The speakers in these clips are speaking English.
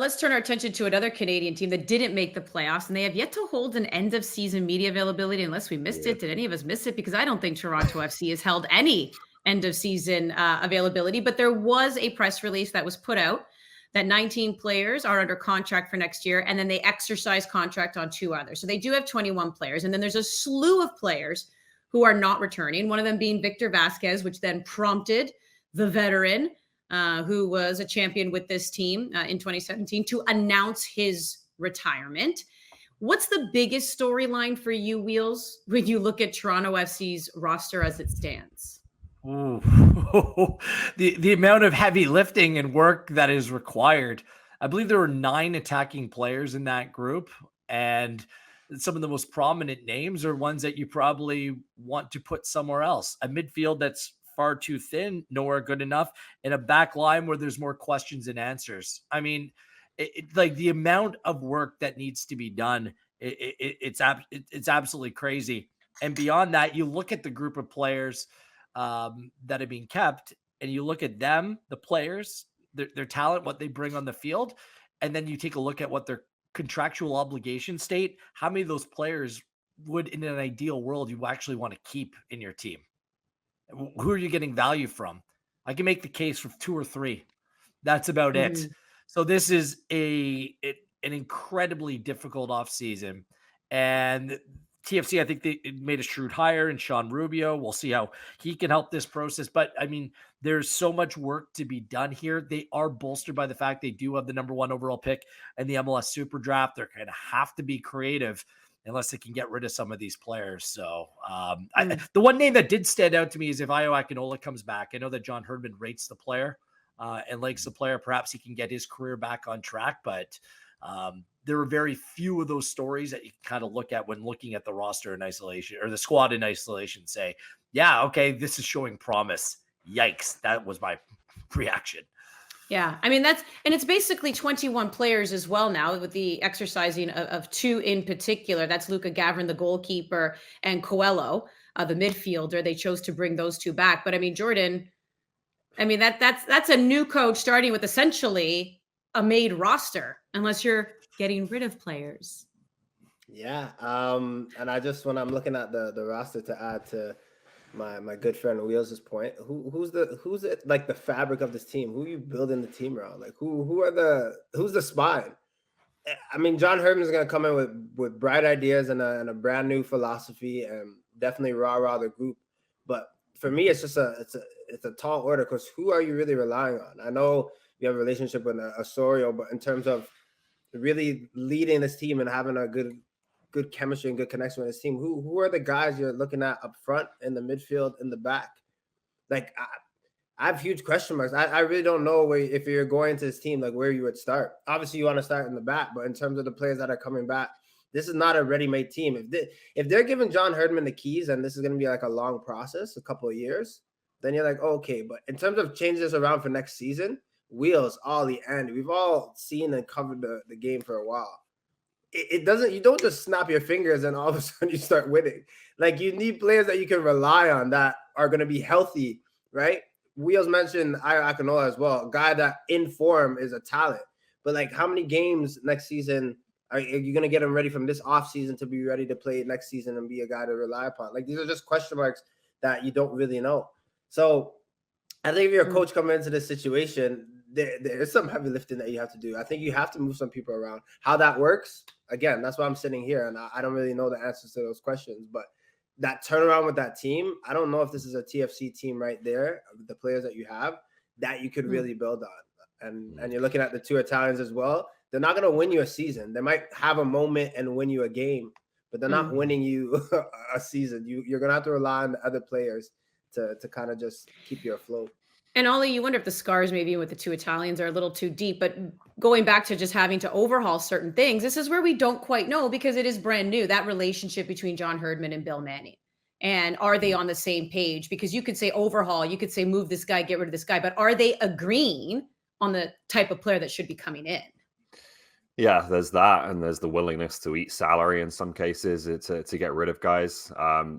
let's turn our attention to another Canadian team that didn't make the playoffs, and they have yet to hold an end of season media availability unless we missed Yeah. it. Did any of us miss it? Because I don't think Toronto FC has held any end of season availability, but there was a press release that was put out that 19 players are under contract for next year, and then they exercise contract on 2 others. So they do have 21 players, and then there's a slew of players who are not returning, one of them being Victor Vasquez, which then prompted the veteran who was a champion with this team in 2017, to announce his retirement. What's the biggest storyline for you, Wheels, when you look at Toronto FC's roster as it stands? Ooh. the amount of heavy lifting and work that is required. I believe there were 9 attacking players in that group, and some of the most prominent names are ones that you probably want to put somewhere else. A midfield that's far too thin, nowhere good enough, and a back line where there's more questions than answers. I mean, like the amount of work that needs to be done, it's absolutely crazy. And beyond that, you look at the group of players that are being kept, and you look at them, the players, their talent, what they bring on the field, and then you take a look at what their contractual obligations state. How many of those players would, in an ideal world, you actually want to keep in your team? Who are you getting value from? I can make the case for 2 or 3. That's about it. So this is an incredibly difficult offseason. And TFC, I think they made a shrewd hire in Sean Rubio. We'll see how he can help this process. But I mean, there's so much work to be done here. They are bolstered by the fact they do have the number 1 overall pick in the MLS Super Draft. They're going to have to be creative unless they can get rid of some of these players. So the one name that did stand out to me is if Ayo Akinola comes back. I know that John Herdman rates the player and likes the player. Perhaps he can get his career back on track, but there are very few of those stories that you can kind of look at when looking at the roster in isolation or the squad in isolation. Say, yeah, okay, this is showing promise. Yikes. That was my reaction. Yeah, I mean, it's basically 21 players as well now with the exercising of 2 in particular. That's Luca Gavrin, the goalkeeper, and Coelho, the midfielder. They chose to bring those 2 back. But I mean, Jordan, I mean, that's a new coach starting with essentially a made roster, unless you're getting rid of players. Yeah. And when I'm looking at the roster, to add to my good friend Wheels' point, who's like the fabric of this team? Who are you building the team around? Like who's the spine? I mean, John Herdman is going to come in with bright ideas and a brand new philosophy, and definitely rah the group. But for me, it's just it's a tall order, because who are you really relying on? I know you have a relationship with Osorio, but in terms of really leading this team and having a good chemistry and good connection with his team, who are the guys you're looking at up front, in the midfield, in the back? Like I have huge question marks. I really don't know if you're going to this team, like where you would start. Obviously you want to start in the back, but in terms of the players that are coming back, this is not a ready-made team. If they're giving John Herdman the keys and this is going to be like a long process, a couple of years, then you're like, okay. But in terms of changing this around for next season, Wheels, Ollie, and we've all seen and covered the game for a while. It doesn't, you don't just snap your fingers and all of a sudden you start winning. Like, you need players that you can rely on that are going to be healthy, right? Wheels mentioned Ayo Akinola as well, a guy that in form is a talent. But like, how many games next season are you going to get him ready from this offseason to be ready to play next season and be a guy to rely upon? Like, these are just question marks that you don't really know. So I think if you're a coach coming into this situation, there's some heavy lifting that you have to do. I think you have to move some people around. How that works, again, that's why I'm sitting here, and I don't really know the answers to those questions. But that turnaround with that team, I don't know if this is a TFC team right there, the players that you have, that you could really build on. And you're looking at the 2 Italians as well. They're not going to win you a season. They might have a moment and win you a game, but they're not winning you a season. You're going to have to rely on the other players to kind of just keep you afloat. And Ollie, you wonder if the scars maybe with the 2 Italians are a little too deep, but going back to just having to overhaul certain things, this is where we don't quite know, because it is brand new, that relationship between John Herdman and Bill Manning. And are they on the same page? Because you could say overhaul, you could say move this guy, get rid of this guy, but are they agreeing on the type of player that should be coming in? Yeah, there's that, and there's the willingness to eat salary in some cases to get rid of guys.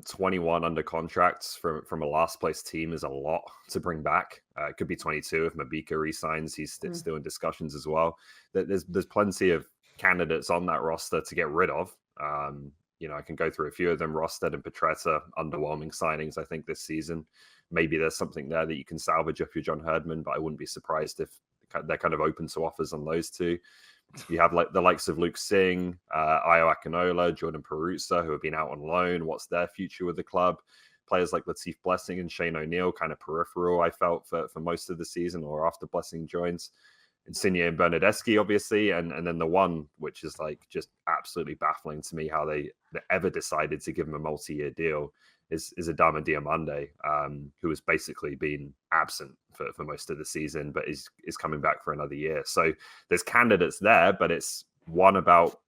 21 under contracts from a last place team is a lot to bring back. It could be 22 if Mabika resigns. He's still in discussions as well. There's plenty of candidates on that roster to get rid of. I can go through a few of them. Rosted and Petretta, underwhelming signings, I think, this season. Maybe there's something there that you can salvage if you're John Herdman, but I wouldn't be surprised if they're kind of open to offers on those two. You have like the likes of Luke Singh, Ayo Akinola, Jordan Perruzza, who have been out on loan. What's their future with the club? Players like Latif Blessing and Shane O'Neill, kind of peripheral, I felt, for most of the season or after Blessing joins. Insigne and Bernadeschi, obviously, and then the one which is like just absolutely baffling to me how they ever decided to give him a multi-year deal is Adama Diomande, who has basically been absent for most of the season, but is coming back for another year. So there's candidates there, but it's one about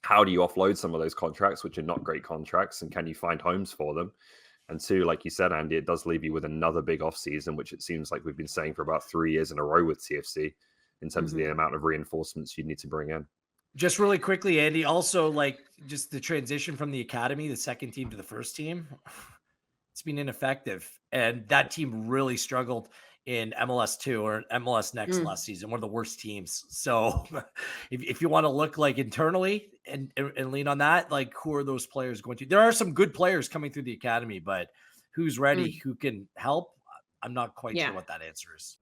how do you offload some of those contracts, which are not great contracts, and can you find homes for them? And two, like you said, Andy, it does leave you with another big off season, which it seems like we've been saying for about 3 years in a row with TFC in terms of the amount of reinforcements you need to bring in. Just really quickly, Andy, also like just the transition from the academy, the second team to the first team, it's been ineffective. And that team really struggled in MLS2 or MLS Next last season, one of the worst teams. So if you want to look like internally and lean on that, like who are those players going to? There are some good players coming through the academy, but who's ready, who can help? I'm not quite sure what that answer is.